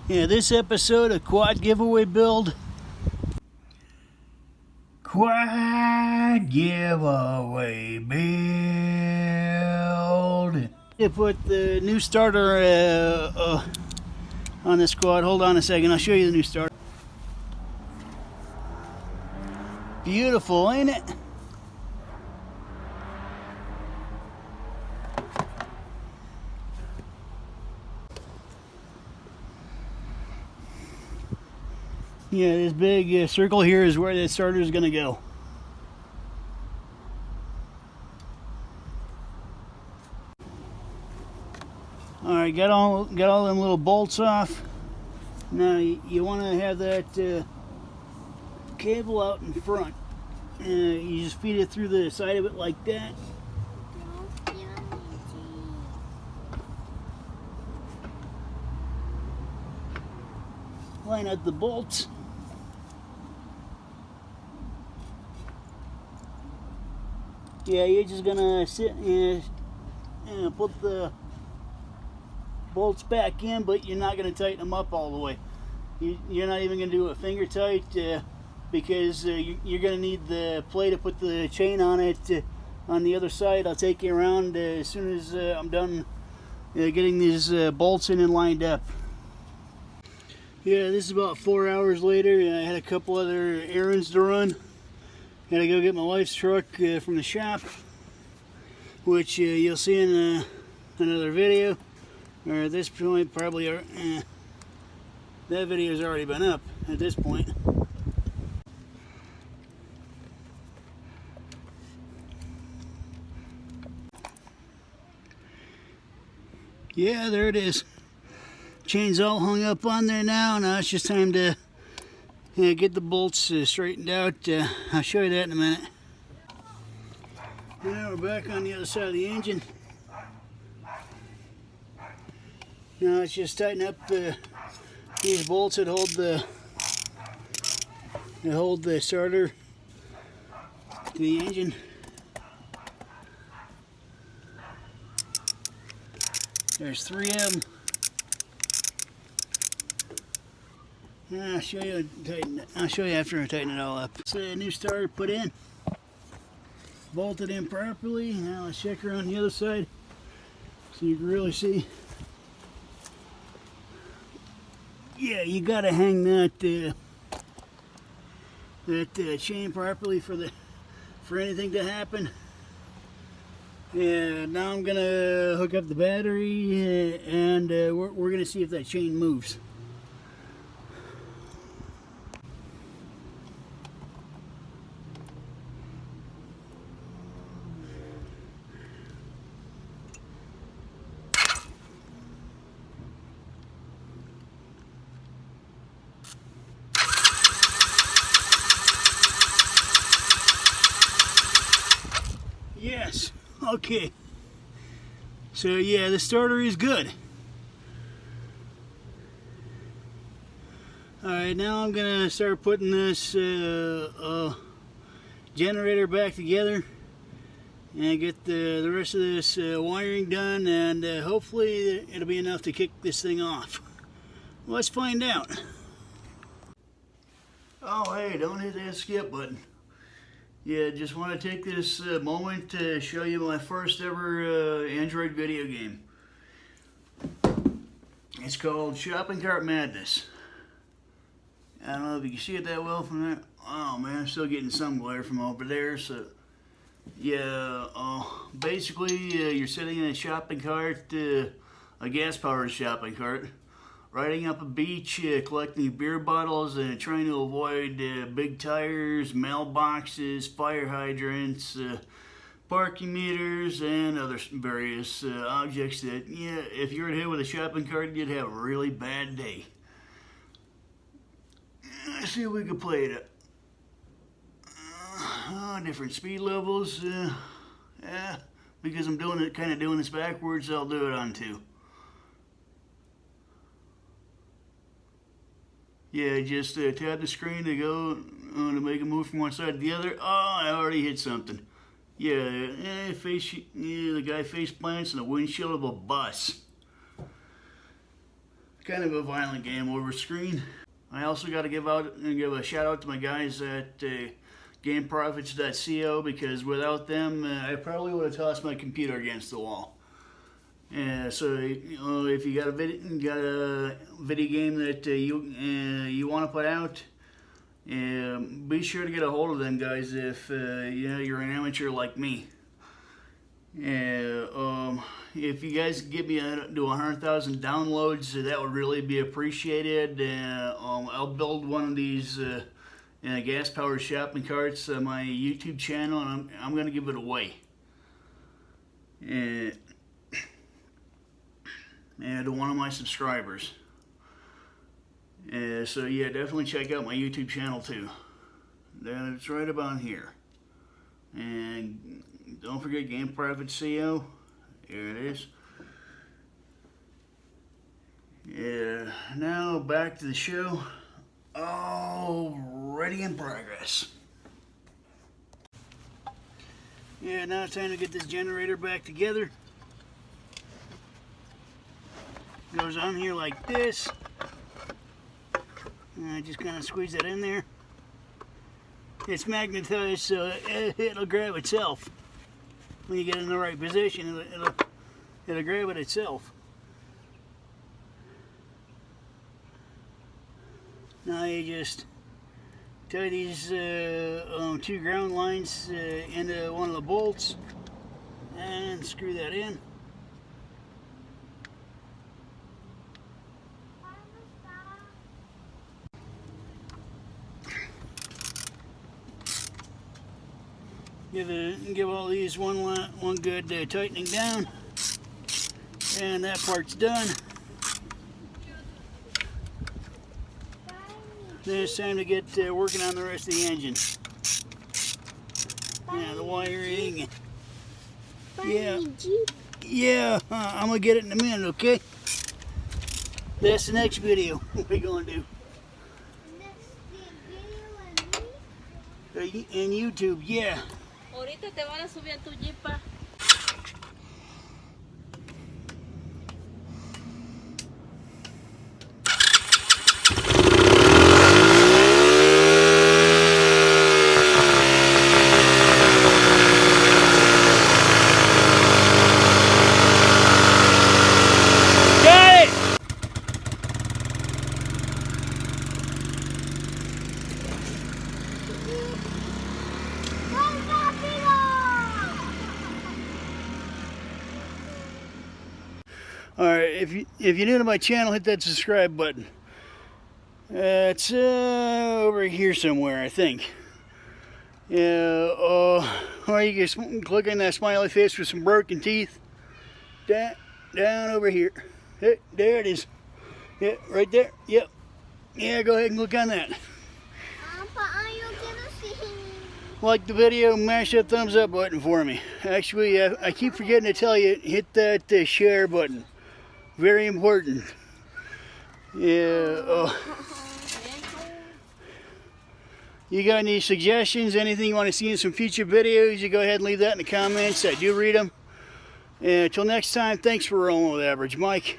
Yeah, this episode of Quad Giveaway Build. Quad Giveaway Build. I put the new starter on this quad. Hold on a second, I'll show you the new starter. Beautiful, ain't it? Yeah, this big circle here is where the starter is going to go. All right, got all them little bolts off. Now you want to have that cable out in front. You just feed it through the side of it like that. Line up the bolts. Yeah, you're just gonna sit and put the bolts back in, but you're not gonna tighten them up all the way. You're not even gonna do a finger tight because you're gonna need the plate to put the chain on it on the other side. I'll take you around as soon as I'm done getting these bolts in and lined up. Yeah, this is about 4 hours later. I had a couple other errands to run. Had to go get my wife's truck from the shop, which you'll see in another video, or at this point probably that video's already been up at this point. Yeah, there it is. Chain's all hung up on there now. Now it's just time to get the bolts straightened out. I'll show you that in a minute. Now we're back on the other side of the engine. Now let's just tighten up these bolts that hold the starter to the engine. There's 3 of them. I'll show you after I tighten it all up. It's a new starter put in, bolted in properly. Now let's check around the other side so you can really see. Yeah, you gotta hang that chain properly for anything to happen. Yeah, now I'm gonna hook up the battery and we're gonna see if that chain moves. Yes, okay. So yeah, the starter is good. Alright, now I'm gonna start putting this generator back together and get the rest of this wiring done, and hopefully it'll be enough to kick this thing off. Let's find out. Oh hey, don't hit that skip button. Yeah, just want to take this moment to show you my first ever Android video game. It's called Shopping Cart Madness. I don't know if you can see it that well from there. Oh man, I'm still getting some glare from over there. So yeah, basically you're sitting in a shopping cart, a gas-powered shopping cart, riding up a beach, collecting beer bottles and trying to avoid big tires, mailboxes, fire hydrants, parking meters, and other various objects that, yeah, if you're hit with a shopping cart, you'd have a really bad day. Let's see if we can play it. Different speed levels. Yeah, because I'm kind of doing this backwards, I'll do it on 2. Yeah, just tap the screen to go to make a move from one side to the other. Oh, I already hit something. Yeah, the guy face plants in the windshield of a bus. kind of a violent game over screen. I also got to give a shout out to my guys at GameProfits.co, because without them, I probably would have tossed my computer against the wall. So if you got a video game that you want to put out, be sure to get a hold of them guys if you're an amateur like me. If you guys get me to 100,000 downloads, that would really be appreciated. I'll build one of these gas-powered shopping carts on my YouTube channel, and I'm going to give it away. And to one of my subscribers. So yeah, definitely check out my YouTube channel too. It's right about here. And don't forget GameProfits.co. Here it is. Yeah, now back to the show. Already in progress. Yeah, now it's time to get this generator back together. Goes on here like this. And I just kind of squeeze that in there. It's magnetized, so it'll grab itself. When you get in the right position, it'll grab it itself. Now you just tie these 2 ground lines into one of the bolts and screw that in. Give all these one good tightening down, and that part's done. Then it's time to get working on the rest of the engine. Yeah, the wiring. Yeah. I'm gonna get it in a minute, okay? That's the next video we're gonna do. In YouTube, yeah. Ahorita te van a subir a tu jeepa. Alright, if you're new to my channel, hit that subscribe button. It's over here somewhere, I think. Yeah, or you can click on that smiley face with some broken teeth. Down over here. There it is. Yeah, right there. Yep. Yeah, go ahead and click on that. Like the video, mash that thumbs up button for me. Actually, I keep forgetting to tell you, hit that share button. Very important. Yeah. You got any suggestions, anything you want to see in some future videos, you go ahead and leave that in the comments. I do read them. Until next time, thanks for rolling with Average Mike.